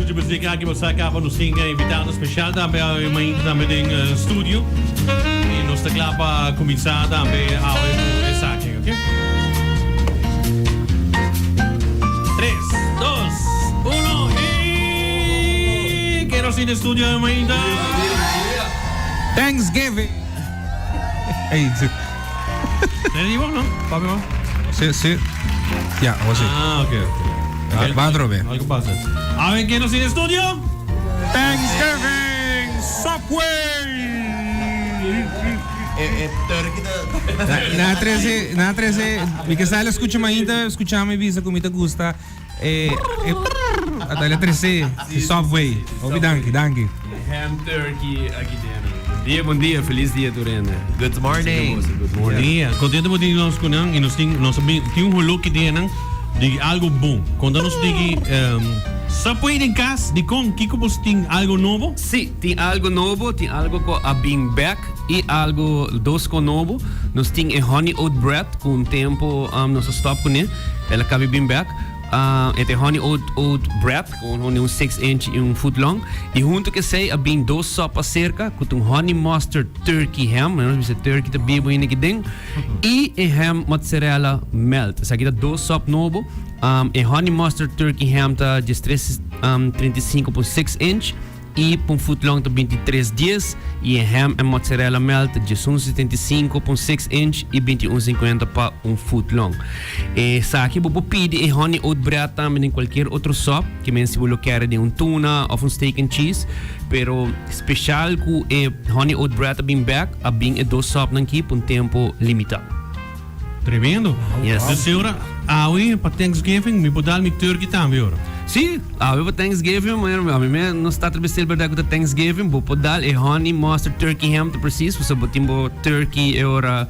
estúdio música aqui você acaba no singa invitado especial também também em estúdio e nós está lá para começar também a essa aqui, ok? 3, 2, 1 e quero ir no estúdio ainda. Thanksgiving. Hey, Ready mo, no? Papi mo? sí. Ya, o sí. Ok. Va a drobe. Algo pasa. A ver, ¿quién nos tiene estudio? Thanksgiving Subway. Na 13, mi que sale escucha ainda, escuchame visa como te gusta. Até 13, Subway. Obi danke. Ham turkey aqui dentro. Bom dia, feliz dia, Turena. Good morning. Good morning. Yeah. Contento mo din nós kunang inosting nós tinha hulog que tinha de algo bom. Quando nós digi Subway din kas de com kiko posting algo novo? Sim, tem algo novo, tem algo com a bean back e algo dos com novo. Nós tem honey oat bread com tempo nós stop com ele. Ela cabe bean back. É honey oat bread com um 6-inch e um foot long. E junto que sei a bean dos sopas cerca com honey mustard turkey ham, nós bisa turkey ta bibo ini que ding. E ham mozzarella melt. Essa aqui tá dos sop novo. Honey mustard turkey ham tá de 35 por 6-inch e um foot long tá 23 dias e ham e mozzarella melt de 75 por 6-inch e 21,50 para um foot long. Sa aqui vou pedir honey oat bread também em qualquer outro sop que men se você quer de tuna ou steak and cheese, pero especial com honey oat bread bem back a bem dos sop aqui por tempo limitado. Tremendo. Yes. De senhora, para Thanksgiving, me pode dar turkey também, ora. Sim, para Thanksgiving, mas não está trabalhando verdade com Thanksgiving, vou dar honey mustard turkey ham, preciso, você botar turkey e ora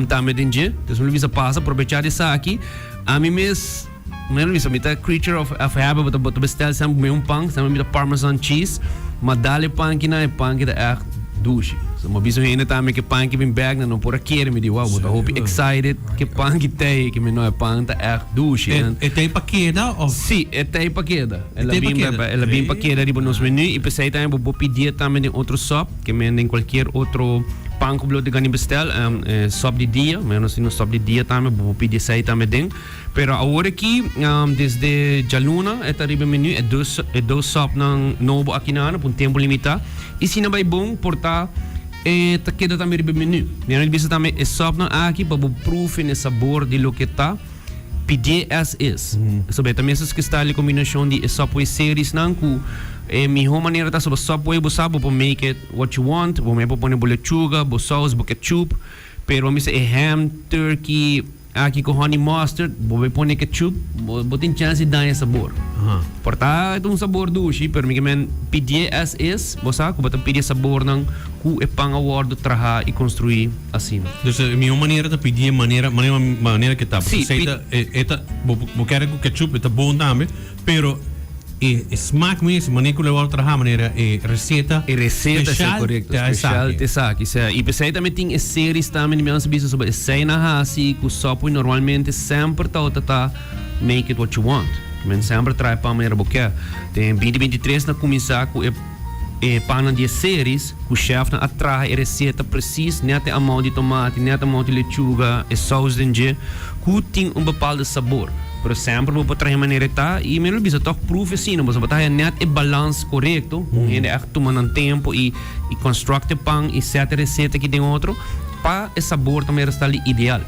também de dia, então você precisa passar, aproveitar isso aqui. A mim mesmo, me creature of habit, but bestel sempre um pão, sempre parmesan cheese, mas dá-lhe pão que não é pão que é douche. So mabiso hina também que pão que vem bag na não por aqui, me digo, wow, but I hope excited que pão que tem, que me não é pão tá é douche. É tem paqueda ou? Sim, é tem paqueda. Ela bem paqueda de nos menu e pensei também vou pedir também de outro sop, que me em qualquer outro pão que de ganhar bestel, sop de dia, menos no sop de dia também vou pedir sei também dentro. Pero agora aqui, desde Jaluna, é arriba menu, é dois sop ng novo aqui na por tempo limitado. E se não vai bom, portar tá queda também ribe menu. Meron bisa também é sop ng aqui para proof no sabor de lo que tá. Pedir as is. Sobre também essas que está ali combinação de Subway series não com melhor maneira tá sobre Subway você sabe para make it what you want, você pode pôr lechuga, sauce, ketchup, pero misa ham, turkey aqui com honey mustard, você põe ketchup, você tem chance de dar esse sabor. Portanto, um sabor doce, pero me que pedir as is, você sabe, você pedir sabor não com é pang award trabalhar e construir assim. Então, a minha maneira de pedir maneira que tá, sim, vou querer com ketchup, tá bom também, pero smack mesmo, maneira que eu vou trabalhar maneira receita é correto, especial te saque. E pensei também tem séries também me anse bisa sobre cena assim que só põe normalmente sempre tá make it what you want. Men sempre trai para maneira boca. Tem 2023 na começar com pana de séries, o chefe na atrai a receita precisa, nem até a mão de tomate, nem até a mão de lechuga, e sauce de dia, que tem bepaalde sabor. Por sempre vou trazer maneira tá e melhor bisa toch proof assim, mas botar net e balance correto, ainda é tomando tempo e construir pão e certa receita que tem outro, para o sabor também está ali ideal.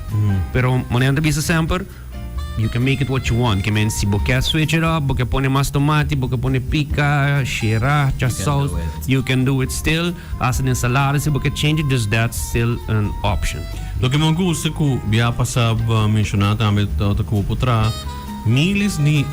Pero maneira bisa sempre you can make it what you want. Que men si você switch it up, você põe mais tomate, você põe pica, sriracha, sauce, you can do it still. As an ensalada, se você change it, just that's still an option. Lo que me gusta que via passar mencionar também que vou potra miles de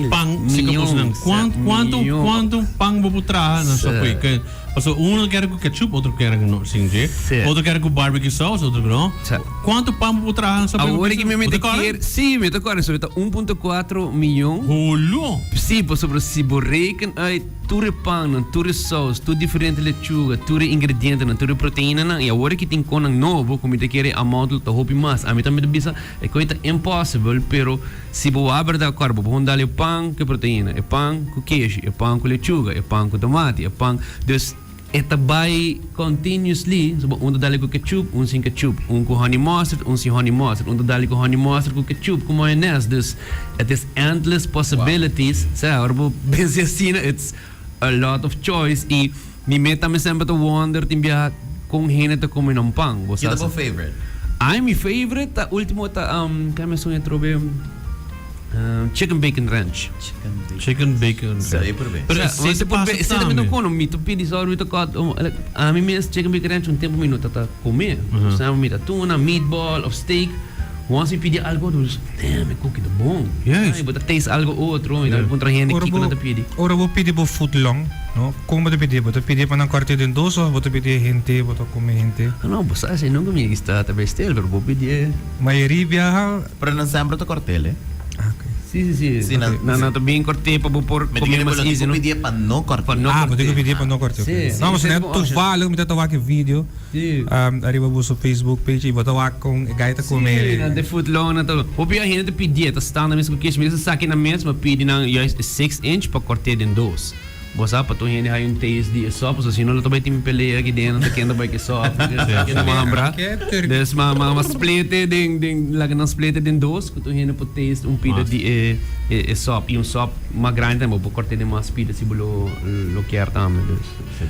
pão se que quanto pão vou potra na Subway que O sea, uno quiere con ketchup, otro quiere con sin J, Sí. otro quiere con barbecue sauce, otro no. Sí. ¿Cuánto pan puedo trabajar en Agora que me mete aqui, sim, me tocou isso, 1.4 milhão. Holo. Sim, por sobre se borreken uit tudo pão, tudo sauce, tudo diferente lechuga, tudo ingrediente, tudo proteína, e agora que tem conan novo, como te quer amount to hope mais. A mim também bisa é coisa impossible, pero se bo abrir da corpo, vou dar pão com proteína, é pão com queijo, é pão com lechuga, é pão com tomate, é pão, dus eta buy continuously, so dali ko ketchup, sin ketchup, ko honey mustard, sin honey mustard, dali ko honey mustard ko ketchup, ko mayonnaise. Dus it is endless possibilities. Sa orbo benzina, it's a lot of choice. I mi meta me sempre to wonder timbia kung hina to kumin ng pang. Kita po favorite? Ay, mi favorite ta ultimo ta kaya me sunga trobe chicken bacon ranch. Chicken bacon. Sa ipur ba? Pero Você pode ver, você também não come, me tu pedi só muito cotton. A mim mesmo chicken bacon ranch tempo minuto tá comer. Sabe me tuna, meatball of steak. Once you pedi algo, tu damn, cookie the bom. Yes. Ai, bota taste algo outro, e daí contra gente que não te pedi. Ora vou pedir bo foot long, no? Como você pedir? Você pedir para não corte de doce, ou você pedir gente, você comer gente? Não, você assim não comigo está tá bestel, pero vou pedir. Maioria viaja. Pero non sempre to cortele. Sim. Sim, Não, tô bem cortei para por comer mais easy, não? Pedir pa no cortele. Ah, você tem que pedir para não corte. Sim, Não, mas sim, não é sim, toevallig, met dat ik video. Sim. Arriba bo sa Facebook page, iba tawag kung gaita comer. De footlong na to. Hope yung hindi pedir, ta stand na mesmo que mesmo sa akin na mesmo pedi ng 6-inch para cortar din dos. Bosa pa to hindi hay un taste di sopa so sino to ba tim pelea aqui dentro da kenda ba que sopa. Que na mambra. Des mama split ding laga ng split din dos ko to hindi po taste pida di sopa e sopa ma grande mo po cortar din mas pida si bulo lo quer também.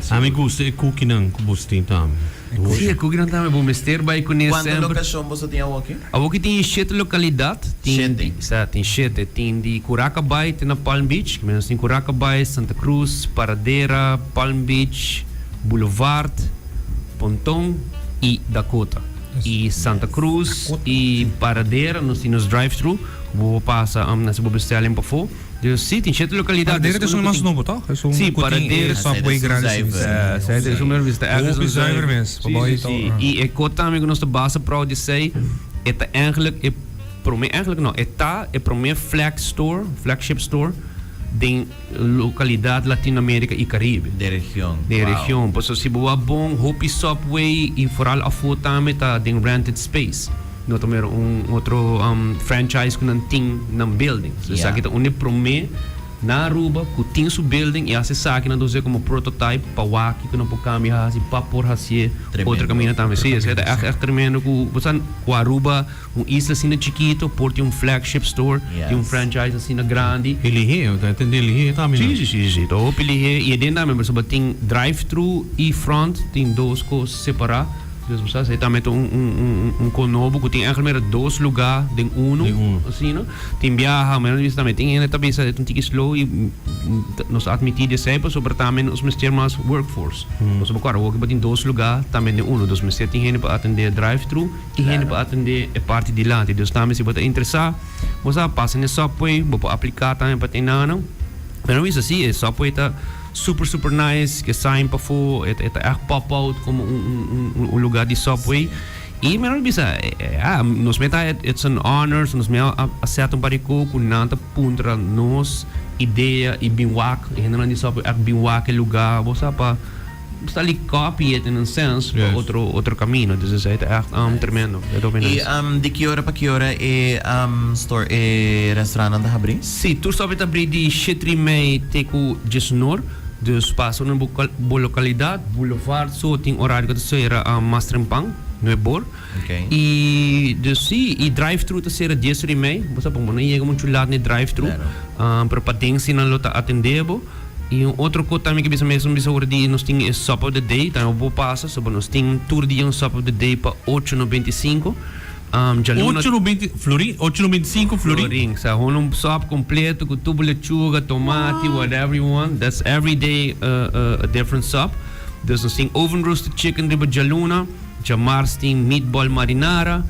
A mim gusta é cookie ng kubustin tam. Sim, cookie não também bom mister ba conhecer Quanto sempre. lokasyon mo sa tinha walkie? Ako tem 7 lokalidad. Sete. Tem 7. Tem de Curacabay, tem na Palm Beach. Menos tem Curacabay, Santa Cruz, Paradera, Palm Beach, Boulevard, Pontong e Dakota. E Santa Cruz e Paradera, nós temos drive-thru. Vou passar nessa bobestelha para fora. Dus sim, tem 7 lokalidades. Paradera is een mas novo, toch? Sim, Paradera. Subway grande. Certo, isso mesmo. Hoop is zuiver mens. E ik hoor daarmee dat de baas proud die zei, het eigenlijk, het probeer flagship store, de localidade Latino-América e Caribe. De región. De região, pois se boa bom, Hopi Subway e vooral afo também tá de rented space. No também outro franchise que não tem na building. So sa kita une prome na Aruba ku tin su building e ase sa akin na doze como prototype pa waki ko na po kami ha si papor hasie outra caminho também. Sim, é echt tremendo ku bosan ku Aruba isla assim chiquito porti flagship store, tem franchise assim grande. Elihe, entende elihe também. Sim. Então elihe e dentro também so tem drive-thru e front, tem duas coisas separadas. Dus você também tem novo que tem eigenlijk dois lugares, tem assim, não? Tem viaja, mas também tem ainda também tem um ticket slow e nos admitir de sempre sobre também os mesteiros mais workforce. Nós vamos agora que tem dois lugares, também tem dos mesteiros tem gente para atender drive-thru e gente para atender a parte de lá. Dus também se você interessar, você passa nesse Subway, você pode aplicar também para ter não. Mas isso assim, o Subway tá super nice, que saem para fora, é echt pop-out como lugar de Subway. E meron bisa, nos meta it's an honor, nos meta acertam para ko kunanta puntra nos ideia e binwak, e não de Subway, binwak lugar, você pa basta ali copy it in a sense, outro caminho, dus é echt tremendo. E de que hora para que hora é store e restaurante da abrir? Sim, tu sabe tá abrir de 7:30 teco Jesnor. Dus passo na localidade, Boulevard, so tem horário que será Mastrempang, no Ebor. Okay. E dus sim, e drive-thru tá será 10:30, você pode não chega muito lado no drive-thru, para patensi na lota atendebo. E outro coisa também que bisa mesmo bisa ordi nós tem Shop of the Day, então vou passar, so nós tem tour de Shop of the Day para 8:95. 8,95 Florin. Sa honum shop completo com tubo lechuga, tomate, whatever you want. That's every day a different shop. Dus nós tem oven roasted chicken riba Jaluna, Jamars tem meatball marinara,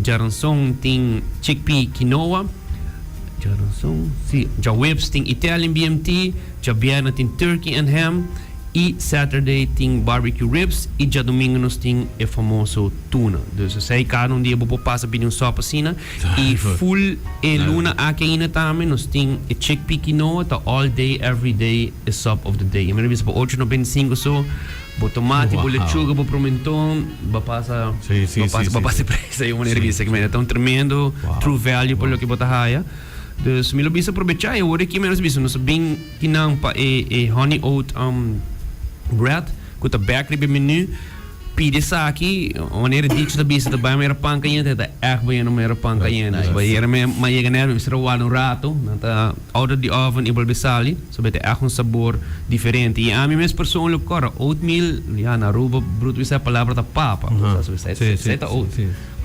Jaransong tem chickpea quinoa, Jaransong, Jawebs tem Italian BMT, Jabiana tem turkey and ham. E Saturday tem barbecue ribs. E já domingo nós tem o famoso tuna. Dus sei cada dia vou passar pedir sopa assim. E full e luna aqui ainda também nós tem o chickpea quinoa, tá all day, every day, a sop of the day. Eu me lembro para 8,95 so. Bo tomate, bo lechuga, bo pimentão, ba passa, ba passa preço aí uma nerviosa que me tão tremendo, true value por lo que bota raia. Dus me lo bisa aproveitar e ora que menos bisa, nós bem que não pa e honey oat bread, com a bakery menu. Pide sa aqui, wanneer het iets erbij zit, erbij meer pan kan je het echt bij een meer pan kan je het. Bij hier maar je gaan er een een rato, dat ouder die oven ibal besali, zo bij echt een sabor diferente. E a mim mesmo persoonlijk corre oatmeal, ja na Aruba bruto is a palavra da papa, so você tá oat.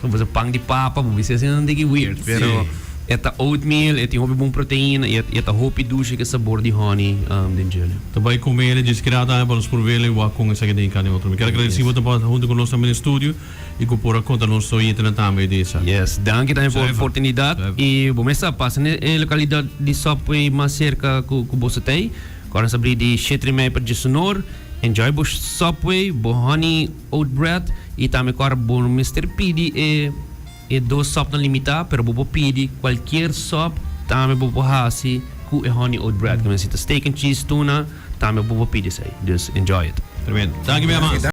Você pang de papa, você assim não diga weird, pero eta oatmeal, et tem bom proteína, et a hopi douche que sabor de honey den gelo. Também comer e discreta para nos prover o com essa que tem cá outro. Quero agradecer muito para junto com nós também no estúdio e que por conta nós sou internet também dessa. Yes, danke também por a oportunidade e bom essa passa na localidade de Sopway mais cerca com você tem. Agora sabri de Chetremé para Sonor. Enjoy bo Sopway, bo honey oat bread e também agora bom Mr. Pidi e dos sop não limitar, pero bobo pidi qualquer sop, também bobo hasi com honey oat bread. Como se steak and cheese tuna, também bobo pidi sai. Dus enjoy it. Tremendo. Danke, minha mãe.